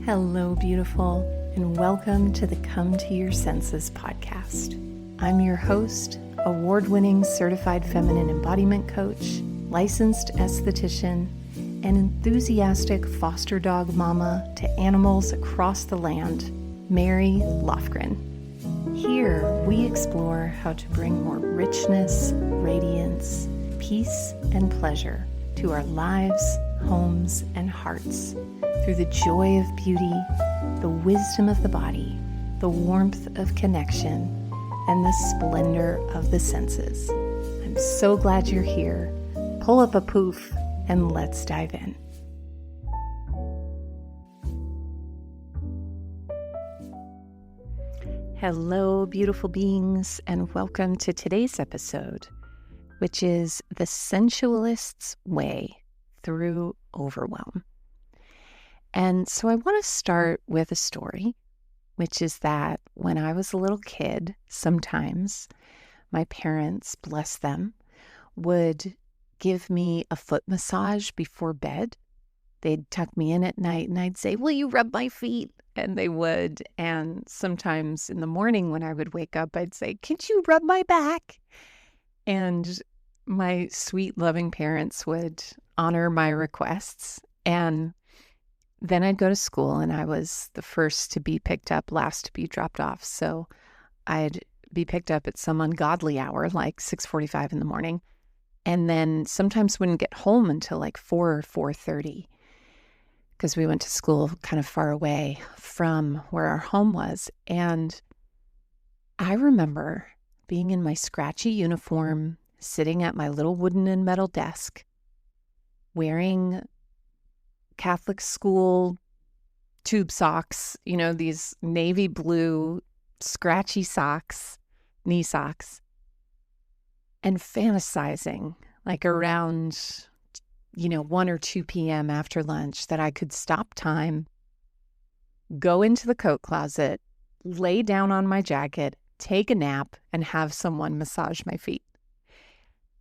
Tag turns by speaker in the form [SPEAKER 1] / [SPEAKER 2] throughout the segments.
[SPEAKER 1] Hello, beautiful, and welcome to the Come to Your Senses podcast. I'm your host, award-winning certified feminine embodiment coach, licensed esthetician, and enthusiastic foster dog mama to animals across the land, Mary Lofgren. Here, we explore how to bring more richness, radiance, peace, and pleasure to our lives, homes, and hearts through the joy of beauty, the wisdom of the body, the warmth of connection, and the splendor of the senses. I'm so glad you're here. Pull up a poof and let's dive in. Hello, beautiful beings, and welcome to today's episode, which is The Sensualist's Way Through Overwhelm. And so I want to start with a story, which is that when I was a little kid, sometimes my parents, bless them, would give me a foot massage before bed. They'd tuck me in at night and I'd say, "Will you rub my feet?" And they would. And sometimes in the morning when I would wake up, I'd say, "Can you rub my back?" And my sweet, loving parents would honor my requests. And then I'd go to school and I was the first to be picked up, last to be dropped off. So I'd be picked up at some ungodly hour, like 6:45 in the morning. And then sometimes wouldn't get home until like 4 or 4:30 because we went to school kind of far away from where our home was. And I remember being in my scratchy uniform, sitting at my little wooden and metal desk, wearing Catholic school tube socks, these navy blue scratchy socks, knee socks, and fantasizing like around, 1 or 2 p.m. after lunch that I could stop time, go into the coat closet, lay down on my jacket, take a nap, and have someone massage my feet.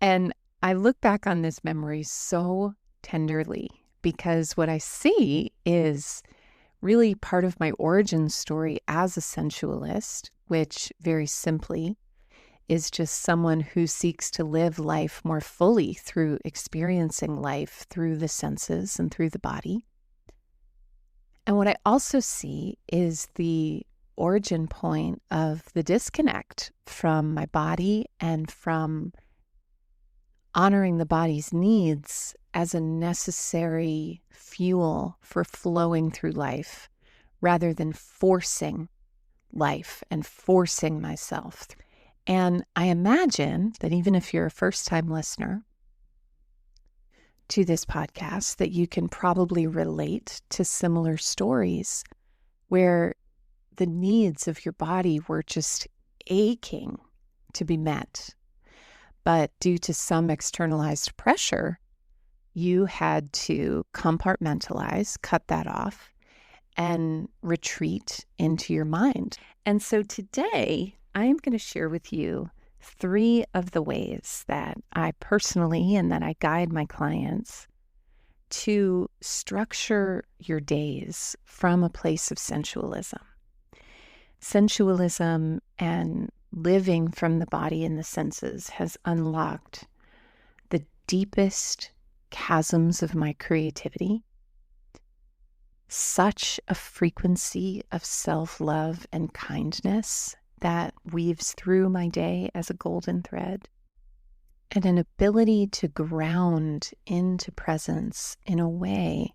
[SPEAKER 1] And I look back on this memory so tenderly, because what I see is really part of my origin story as a sensualist, which very simply is just someone who seeks to live life more fully through experiencing life through the senses and through the body. And what I also see is the origin point of the disconnect from my body and from honoring the body's needs as a necessary fuel for flowing through life rather than forcing life and forcing myself. And I imagine that even if you're a first-time listener to this podcast, that you can probably relate to similar stories where the needs of your body were just aching to be met. But due to some externalized pressure, you had to compartmentalize, cut that off, and retreat into your mind. And so today, I am going to share with you 3 of the ways that I personally and that I guide my clients to structure your days from a place of sensualism. Sensualism and living from the body and the senses has unlocked the deepest chasms of my creativity, such a frequency of self-love and kindness that weaves through my day as a golden thread, and an ability to ground into presence in a way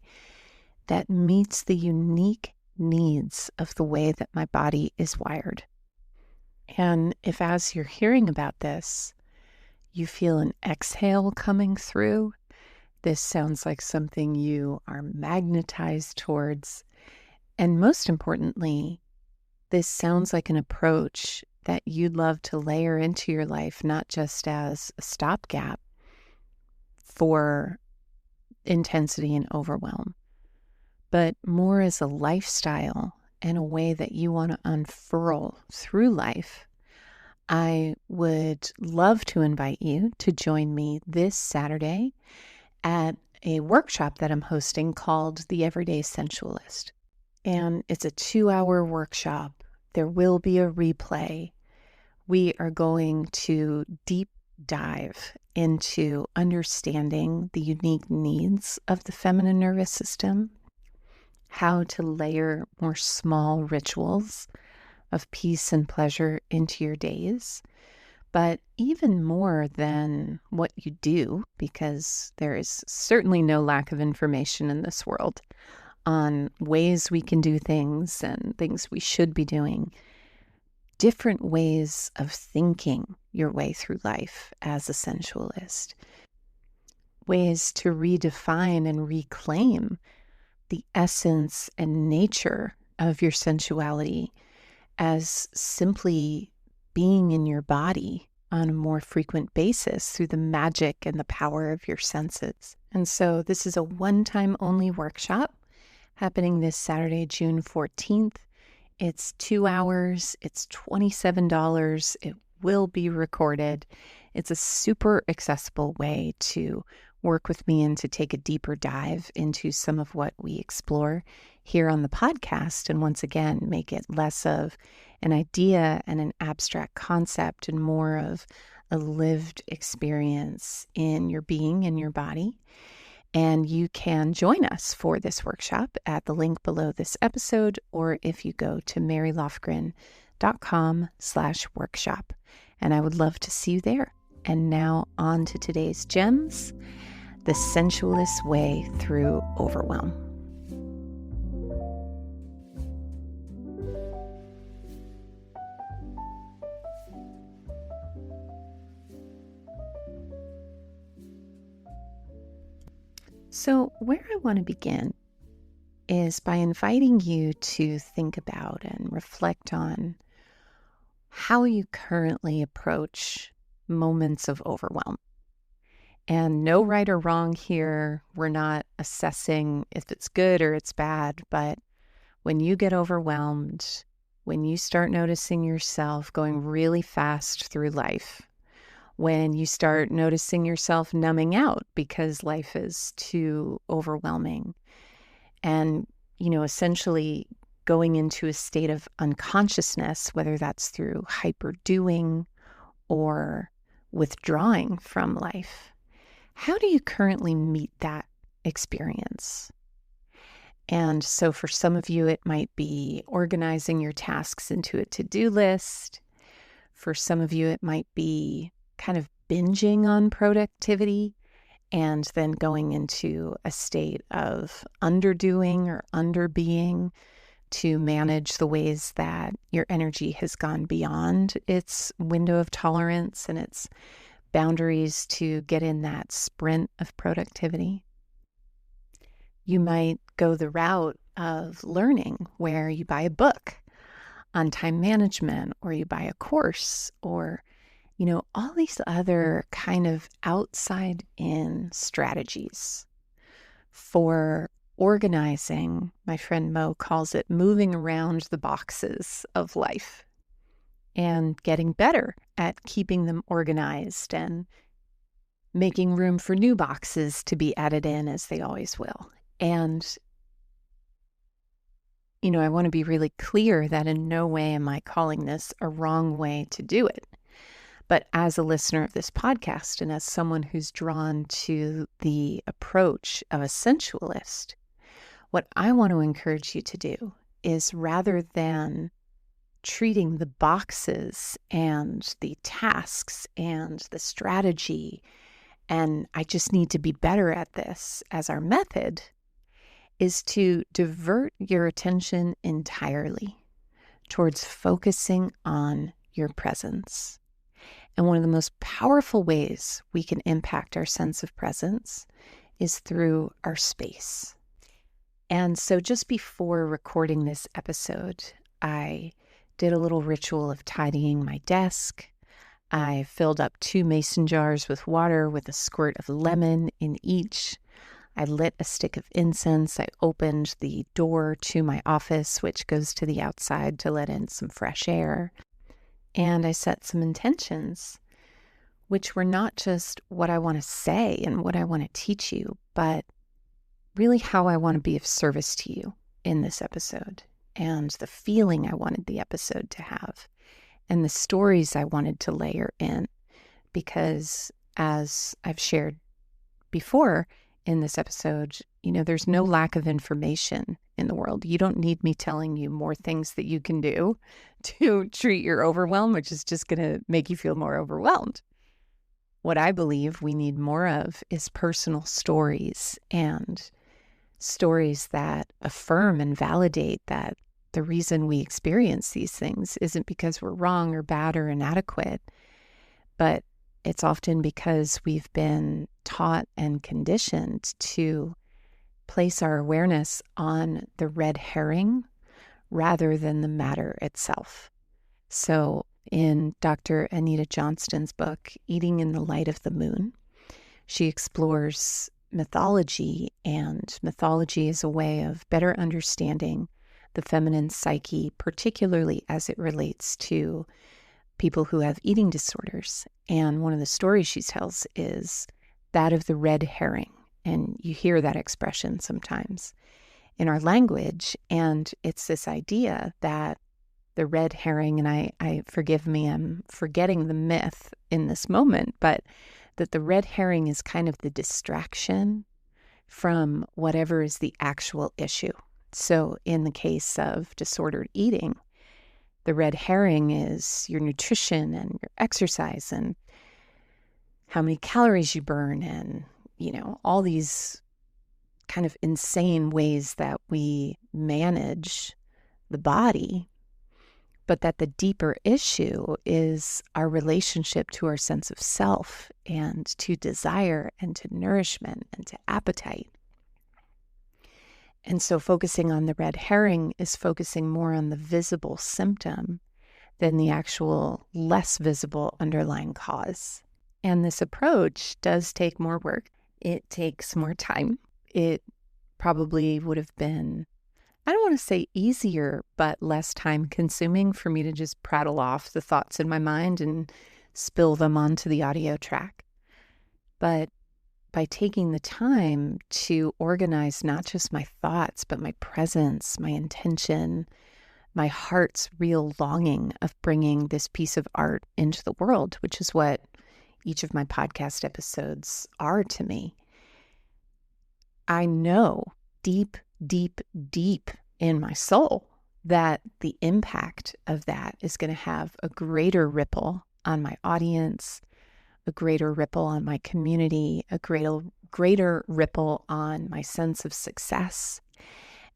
[SPEAKER 1] that meets the unique needs of the way that my body is wired. And if as you're hearing about this, you feel an exhale coming through, this sounds like something you are magnetized towards. And most importantly, this sounds like an approach that you'd love to layer into your life, not just as a stopgap for intensity and overwhelm, but more as a lifestyle and a way that you want to unfurl through life. I would love to invite you to join me this Saturday at a workshop that I'm hosting called The Everyday Sensualist. And it's a 2-hour workshop. There will be a replay. We are going to deep dive into understanding the unique needs of the feminine nervous system, how to layer more small rituals of peace and pleasure into your days. But even more than what you do, because there is certainly no lack of information in this world on ways we can do things and things we should be doing, different ways of thinking your way through life as a sensualist, ways to redefine and reclaim the essence and nature of your sensuality as simply being in your body on a more frequent basis through the magic and the power of your senses. And so this is a one-time only workshop happening this Saturday, June 14th. It's 2 hours. It's $27. It will be recorded. It's a super accessible way to work with me and to take a deeper dive into some of what we explore here on the podcast. And once again, make it less of an idea and an abstract concept and more of a lived experience in your being and your body. And you can join us for this workshop at the link below this episode, or if you go to marylofgren.com/workshop. And I would love to see you there. And now on to today's gems, the sensualist way through overwhelm. So where I want to begin is by inviting you to think about and reflect on how you currently approach moments of overwhelm. And no right or wrong here. We're not assessing if it's good or it's bad, but when you get overwhelmed, when you start noticing yourself going really fast through life, when you start noticing yourself numbing out because life is too overwhelming, and, essentially going into a state of unconsciousness, whether that's through hyperdoing or withdrawing from life, how do you currently meet that experience? And so for some of you, it might be organizing your tasks into a to-do list. For some of you, it might be kind of binging on productivity and then going into a state of underdoing or underbeing to manage the ways that your energy has gone beyond its window of tolerance and its boundaries to get in that sprint of productivity. You might go the route of learning where you buy a book on time management, or you buy a course, or all these other kind of outside in strategies for organizing. My friend Mo calls it moving around the boxes of life and getting better at keeping them organized and making room for new boxes to be added in as they always will. And, I want to be really clear that in no way am I calling this a wrong way to do it. But as a listener of this podcast and as someone who's drawn to the approach of a sensualist, what I want to encourage you to do is, rather than treating the boxes and the tasks and the strategy, and I just need to be better at this as our method, is to divert your attention entirely towards focusing on your presence. And one of the most powerful ways we can impact our sense of presence is through our space. And so just before recording this episode, I did a little ritual of tidying my desk. I filled up 2 mason jars with water with a squirt of lemon in each. I lit a stick of incense. I opened the door to my office, which goes to the outside, to let in some fresh air. And I set some intentions, which were not just what I want to say and what I want to teach you, but really how I want to be of service to you in this episode, and the feeling I wanted the episode to have, and the stories I wanted to layer in. Because as I've shared before in this episode, there's no lack of information in the world. You don't need me telling you more things that you can do to treat your overwhelm, which is just going to make you feel more overwhelmed. What I believe we need more of is personal stories, and stories that affirm and validate that the reason we experience these things isn't because we're wrong or bad or inadequate, but it's often because we've been taught and conditioned to place our awareness on the red herring rather than the matter itself. So in Dr. Anita Johnston's book, Eating in the Light of the Moon, she explores mythology, and mythology is a way of better understanding the feminine psyche, particularly as it relates to people who have eating disorders. And one of the stories she tells is that of the red herring. And you hear that expression sometimes in our language. And it's this idea that the red herring, and I forgive me, I'm forgetting the myth in this moment, but that the red herring is kind of the distraction from whatever is the actual issue. So in the case of disordered eating, the red herring is your nutrition and your exercise and how many calories you burn and, all these kind of insane ways that we manage the body, but that the deeper issue is our relationship to our sense of self and to desire and to nourishment and to appetite. And so focusing on the red herring is focusing more on the visible symptom than the actual less visible underlying cause. And this approach does take more work. It takes more time. It probably would have been, I don't want to say easier, but less time consuming for me to just prattle off the thoughts in my mind and spill them onto the audio track. But by taking the time to organize not just my thoughts, but my presence, my intention, my heart's real longing of bringing this piece of art into the world, which is what each of my podcast episodes are to me. I know deep, deep, deep in my soul that the impact of that is going to have a greater ripple on my audience, a greater ripple on my community, a greater ripple on my sense of success,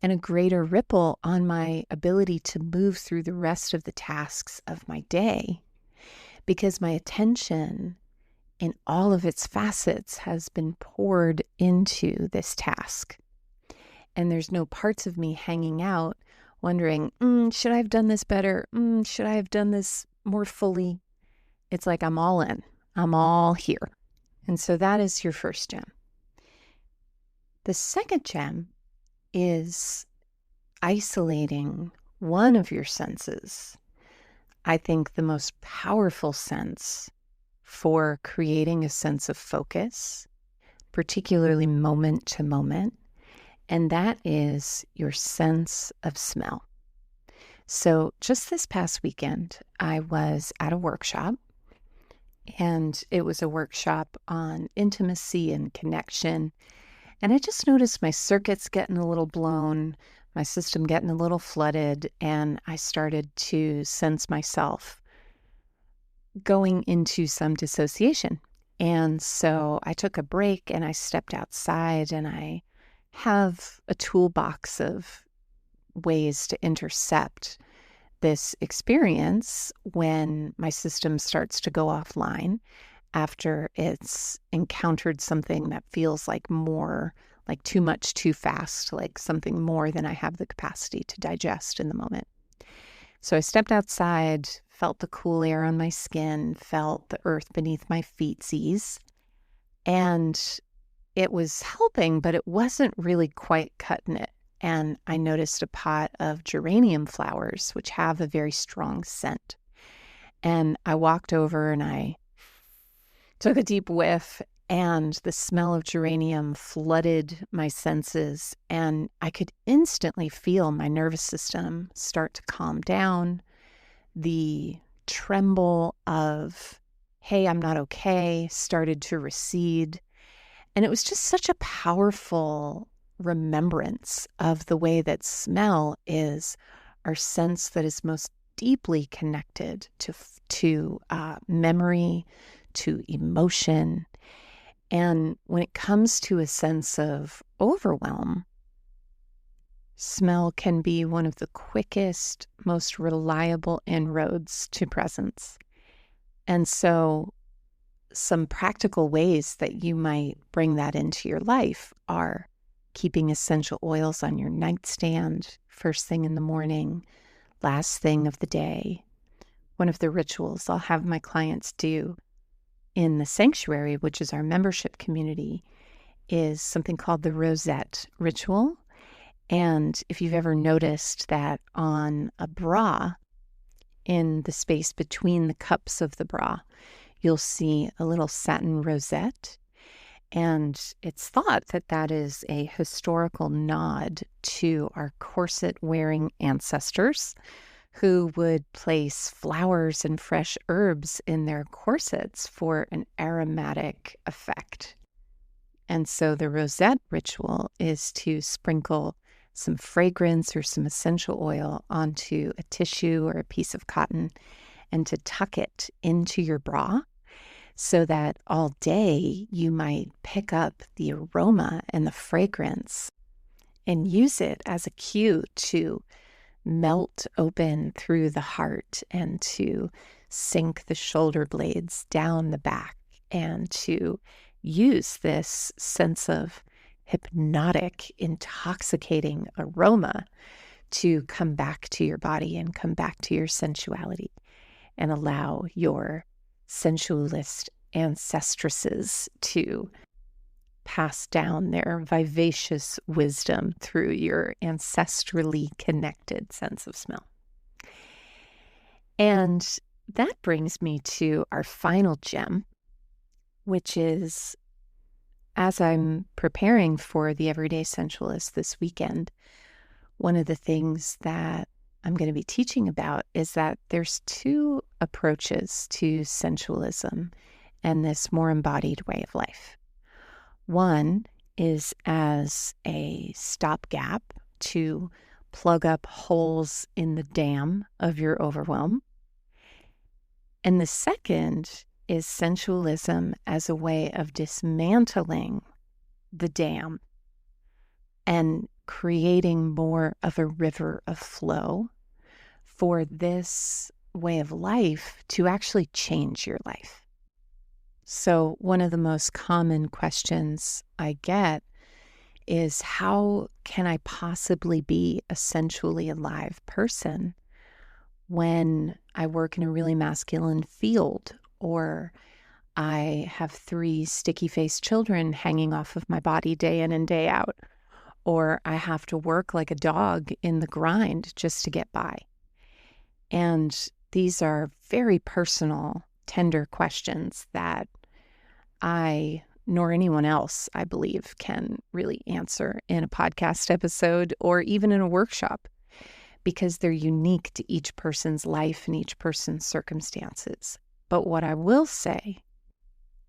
[SPEAKER 1] and a greater ripple on my ability to move through the rest of the tasks of my day, because my attention in all of its facets has been poured into this task. And there's no parts of me hanging out wondering, should I have done this better? Should I have done this more fully? It's like I'm all in. I'm all here. And so that is your first gem. The second gem is isolating one of your senses. I think the most powerful sense for creating a sense of focus, particularly moment to moment, and that is your sense of smell. So just this past weekend, I was at a workshop, and it was a workshop on intimacy and connection. And I just noticed my circuits getting a little blown, my system getting a little flooded, and I started to sense myself going into some dissociation. And so I took a break and I stepped outside, and I have a toolbox of ways to intercept this experience when my system starts to go offline after it's encountered something that feels like more, like too much, too fast, like something more than I have the capacity to digest in the moment. So I stepped outside, felt the cool air on my skin, felt the earth beneath my feetsies, and it was helping, but it wasn't really quite cutting it. And I noticed a pot of geranium flowers, which have a very strong scent. And I walked over and I took a deep whiff, and the smell of geranium flooded my senses, and I could instantly feel my nervous system start to calm down. The tremble of, hey, I'm not okay, started to recede. And it was just such a powerful remembrance of the way that smell is our sense that is most deeply connected to memory, to emotion. And when it comes to a sense of overwhelm, smell can be one of the quickest, most reliable inroads to presence. And so some practical ways that you might bring that into your life are keeping essential oils on your nightstand first thing in the morning, last thing of the day. One of the rituals I'll have my clients do in the sanctuary, which is our membership community, is something called the rosette ritual. And if you've ever noticed that on a bra, in the space between the cups of the bra, you'll see a little satin rosette. And it's thought that that is a historical nod to our corset-wearing ancestors who would place flowers and fresh herbs in their corsets for an aromatic effect. And so the rosette ritual is to sprinkle some fragrance or some essential oil onto a tissue or a piece of cotton and to tuck it into your bra so that all day you might pick up the aroma and the fragrance and use it as a cue to melt open through the heart and to sink the shoulder blades down the back and to use this sense of hypnotic, intoxicating aroma to come back to your body and come back to your sensuality and allow your sensualist ancestresses to pass down their vivacious wisdom through your ancestrally connected sense of smell. And that brings me to our final gem, which is, as I'm preparing for the Everyday Sensualist this weekend, one of the things that I'm going to be teaching about is that there's two approaches to sensualism and this more embodied way of life. One is as a stopgap to plug up holes in the dam of your overwhelm. And the second is sensualism as a way of dismantling the dam and creating more of a river of flow for this way of life to actually change your life. So one of the most common questions I get is, how can I possibly be a sensually alive person when I work in a really masculine field, or I have 3 sticky-faced children hanging off of my body day in and day out, or I have to work like a dog in the grind just to get by? And these are very personal, tender questions that I, nor anyone else, I believe, can really answer in a podcast episode or even in a workshop, because they're unique to each person's life and each person's circumstances. But what I will say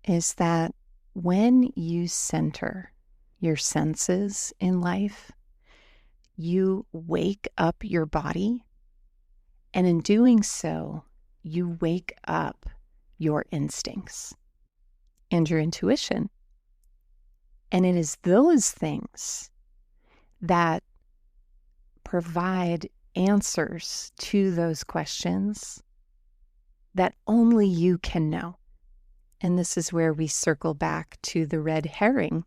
[SPEAKER 1] is that when you center your senses in life, you wake up your body, and in doing so, you wake up your instincts and your intuition. And it is those things that provide answers to those questions that only you can know. And this is where we circle back to the red herring,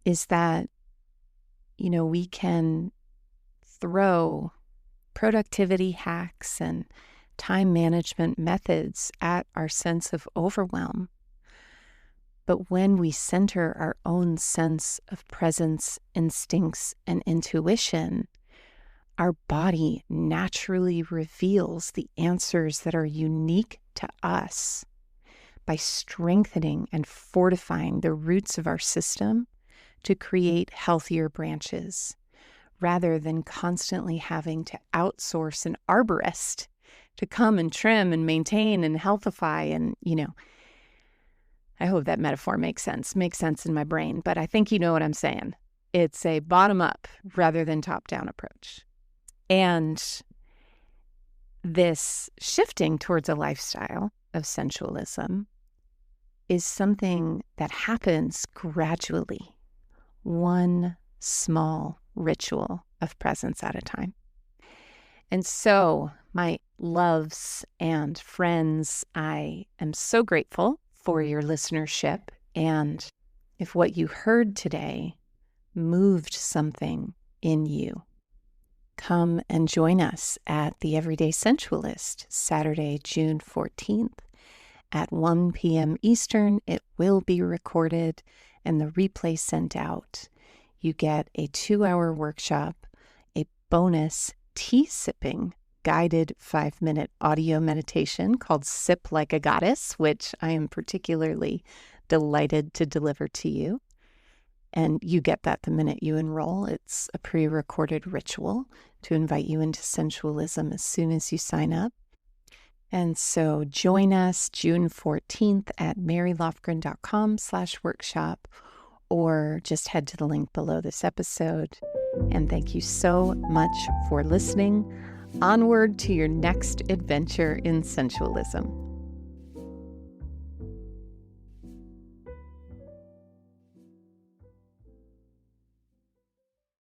[SPEAKER 1] is that, we can throw productivity hacks and time management methods at our sense of overwhelm. But when we center our own sense of presence, instincts, and intuition, our body naturally reveals the answers that are unique to us by strengthening and fortifying the roots of our system to create healthier branches, rather than constantly having to outsource an arborist to come and trim and maintain and healthify. And, I hope that metaphor makes sense in my brain, but I think you know what I'm saying. It's a bottom up rather than top down approach. And this shifting towards a lifestyle of sensualism is something that happens gradually, one small ritual of presence at a time. And so, my loves and friends, I am so grateful for your listenership. And if what you heard today moved something in you, come and join us at the Everyday Sensualist, Saturday, June 14th at 1 p.m. Eastern. It will be recorded and the replay sent out. You get a 2-hour workshop, a bonus tea sipping guided 5-minute audio meditation called Sip Like a Goddess, which I am particularly delighted to deliver to you. And you get that the minute you enroll. It's a pre-recorded ritual to invite you into sensualism as soon as you sign up. And so join us June 14th at marylofgren.com/workshop, or just head to the link below this episode. And thank you so much for listening. Onward to your next adventure in sensualism.